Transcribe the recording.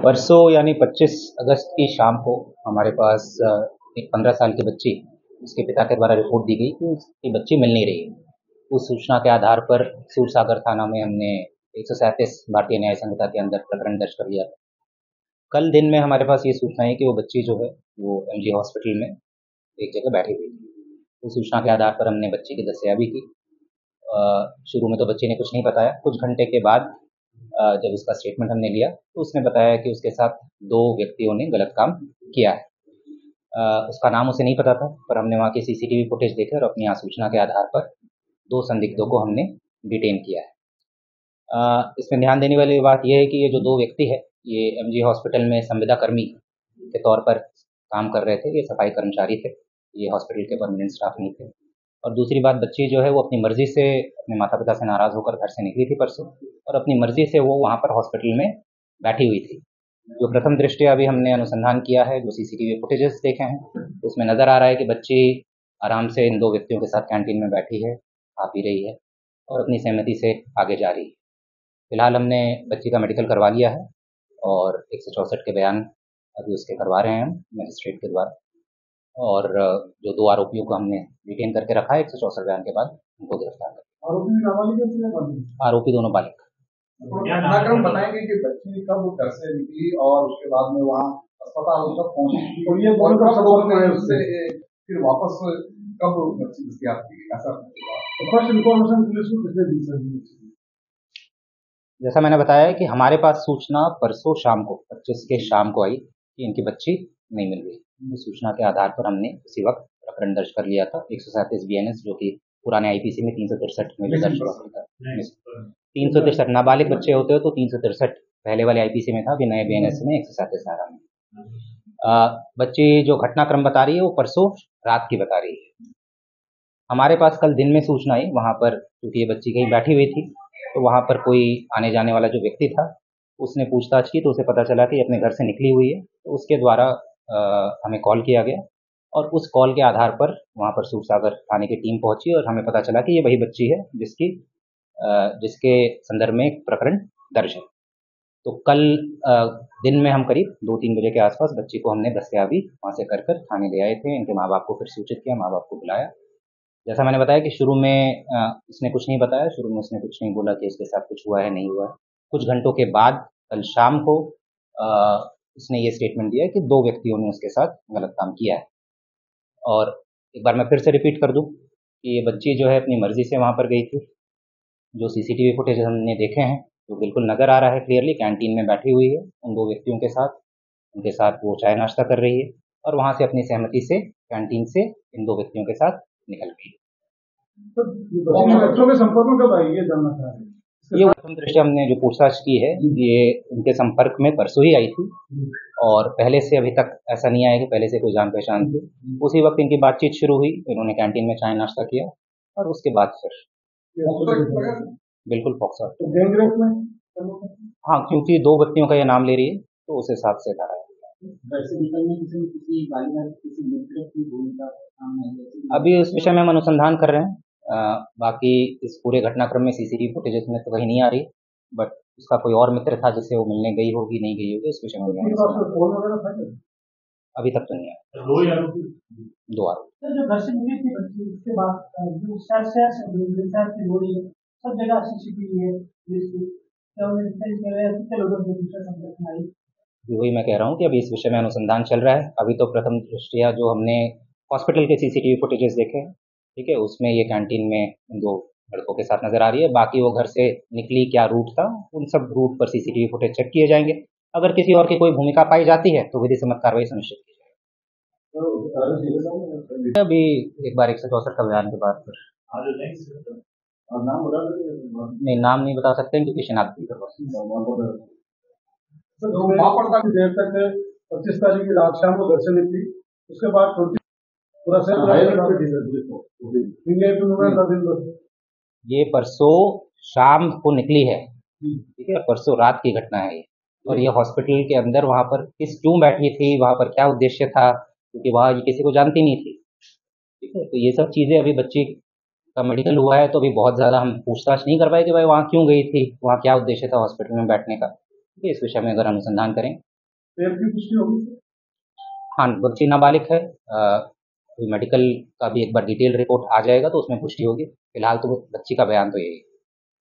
परसों यानी 25 अगस्त की शाम को हमारे पास एक 15 साल की बच्ची, उसके पिता के द्वारा रिपोर्ट दी गई कि उसकी बच्ची मिल नहीं रही है। उस सूचना के आधार पर सूरसागर थाना में हमने 137 भारतीय न्याय संहिता के अंदर प्रकरण दर्ज कर लिया। कल दिन में हमारे पास ये सूचना है कि वो बच्ची जो है वो एमजी हॉस्पिटल में एक जगह बैठी हुई थी। उस सूचना के आधार पर हमने बच्ची की दस्तयाबी की। शुरू में तो बच्ची ने कुछ नहीं बताया। कुछ घंटे के बाद जब उसका स्टेटमेंट हमने लिया तो उसने बताया कि उसके साथ 2 व्यक्तियों ने गलत काम किया है। उसका नाम उसे नहीं पता था, पर हमने वहाँ की सीसीटीवी फुटेज देखे और अपनी सूचना के आधार पर 2 संदिग्धों को हमने डिटेन किया है। इसमें ध्यान देने वाली बात यह है कि ये जो 2 व्यक्ति है, ये एमजी हॉस्पिटल में संविदा कर्मी के तौर पर काम कर रहे थे। ये सफाई कर्मचारी थे, ये हॉस्पिटल के परमानेंट स्टाफ नहीं थे। और दूसरी बात, बच्ची जो है वो अपनी मर्जी से अपने माता पिता से नाराज़ होकर घर से निकली थी परसों, और अपनी मर्जी से वो वहाँ पर हॉस्पिटल में बैठी हुई थी। जो प्रथम दृष्टया अभी हमने अनुसंधान किया है, जो सीसीटीवी फुटेजेस देखे हैं, उसमें नज़र आ रहा है कि बच्ची आराम से इन 2 व्यक्तियों के साथ कैंटीन में बैठी है, खा पी रही है और अपनी सहमति से आगे जा रही है। फिलहाल हमने बच्ची का मेडिकल करवा लिया है और 164 के बयान अभी उसके करवा रहे हैं हम मजिस्ट्रेट के द्वारा। और जो 2 आरोपियों को हमने डिटेन करके रखा है 164 बयान के बाद उनको गिरफ्तार कर। आरोपी नाबालिग है कि नाबालिग? आरोपी दोनों बालिग। घटनाक्रम बताएंगे कि बच्ची कब घर से निकली और उसके बाद में वहाँ अस्पताल तक पहुंची, और ये दोनों का सबूत है उससे फिर वापस कब बच्ची दस्तयाब की, ऐसा तो फर्स्ट इन्फॉर्मेशन पुलिस को कितने दिन से मिली? जैसा मैंने बताया है कि हमारे पास सूचना परसों शाम को 25 के शाम को आई कि इनकी बच्ची नहीं मिल रही। इस सूचना के आधार पर हमने उसी वक्त प्रकरण दर्ज कर लिया था 137 बीएनएस, जो कि पुराने आईपीसी में 363 में दर्ज हुआ था। 363 नाबालिग बच्चे होते हो तो 363 पहले वाले आईपीसी में था, अभी नए बीएनएस में 137 धारा में। बच्ची जो घटनाक्रम बता रही है वो परसों रात की बता रही है। हमारे पास कल दिन में सूचना आई वहाँ पर, क्योंकि ये बच्ची कहीं बैठी हुई थी तो वहाँ पर कोई आने जाने वाला जो व्यक्ति था उसने पूछताछ की तो उसे पता चला कि अपने घर से निकली हुई है। तो उसके द्वारा हमें कॉल किया गया और उस कॉल के आधार पर वहाँ पर सूरसागर थाने की टीम पहुंची और हमें पता चला कि ये वही बच्ची है जिसके संदर्भ में एक प्रकरण दर्ज है। तो कल दिन में हम करीब 2-3 बजे के आसपास बच्ची को हमने दस्तयाबी वहाँ से कर थाने ले आए थे। इनके माँ बाप को फिर सूचित किया, माँ बाप को बुलाया। जैसा मैंने बताया कि शुरू में उसने कुछ नहीं बताया, शुरू में उसने कुछ नहीं बोला कि इसके साथ कुछ हुआ है नहीं हुआ है। कुछ घंटों के बाद कल शाम को उसने ये स्टेटमेंट दिया कि 2 व्यक्तियों ने उसके साथ गलत काम किया है। और एक बार मैं फिर से रिपीट कर दूं कि ये बच्ची जो है अपनी मर्जी से वहाँ पर गई थी। जो सीसीटीवी फुटेज हमने देखे हैं तो बिल्कुल नज़र आ रहा है क्लियरली, कैंटीन में बैठी हुई है उन 2 व्यक्तियों के साथ। उनके साथ वो चाय नाश्ता कर रही है और वहाँ से अपनी सहमति से कैंटीन से इन 2 व्यक्तियों के साथ निकल गई। बच्चों के संपर्क में कब आई ये जानना चाह रहे हैं? ये प्रथम दृष्टया हमने जो पूछताछ की है ये उनके संपर्क में परसों ही आई थी और पहले से अभी तक ऐसा नहीं आया कि पहले से कोई जान पहचान थी। उसी वक्त इनकी बातचीत शुरू हुई, इन्होंने कैंटीन में चाय नाश्ता किया और उसके बाद फिर बिल्कुल पॉक्सो। हाँ, क्योंकि 2 व्यक्तियों का ये नाम ले रही है तो उस हिसाब से धारा है। अभी इस विषय में हम अनुसंधान कर रहे हैं। बाकी इस पूरे घटनाक्रम में सीसीटीवी फुटेजेस में तो कहीं नहीं आ रही, बट उसका कोई और मित्र था जिससे वो मिलने गई होगी नहीं गई होगी, इस विषय में अभी तक तो नहीं आया। 2 आरोपी। जो घर से निकली थी बच्ची उसके बाद सब जगह सीसीटीवी है, वही मैं कह रहा हूँ कि अभी इस विषय में अनुसंधान चल रहा है। अभी तो प्रथम दृष्टया जो हमने हॉस्पिटल के सीसीटीवी फुटेजेस देखे हैं, ठीक है, उसमें ये कैंटीन में 2 लड़कों के साथ नजर आ रही है। बाकी वो घर से निकली क्या रूट था, उन सब रूट पर सीसीटीवी फुटेज चेक किए जाएंगे। अगर किसी और की कोई भूमिका पाई जाती है तो विधि सम्मत कार्रवाई सुनिश्चित की जाएगी। अभी एक बार 164 का बयान के बाद फिर नहीं, नाम नहीं बता सकते क्योंकि शिनाख्त देर तक 25 तारीख की रात शाम को घर से निकली, उसके बाद ये परसों शाम को निकली है, ठीक है, परसों रात की घटना है ये। और ये हॉस्पिटल के अंदर वहाँ पर क्यों बैठी थी, वहाँ पर क्या उद्देश्य था, क्योंकि वहाँ ये किसी को जानती नहीं थी, ठीक है। तो ये सब चीज़ें अभी बच्ची का मेडिकल हुआ है तो अभी बहुत ज़्यादा हम पूछताछ नहीं कर पाए कि भाई वहाँ क्यों गई थी, वहाँ क्या उद्देश्य था हॉस्पिटल में बैठने का। इस विषय में अगर अनुसंधान करें रेप की पुष्टि होगी? हाँ, बच्ची नाबालिग है। मेडिकल का भी एक बार डिटेल रिपोर्ट आ जाएगा तो उसमें पुष्टि होगी। फिलहाल तो बच्ची का बयान तो यही है।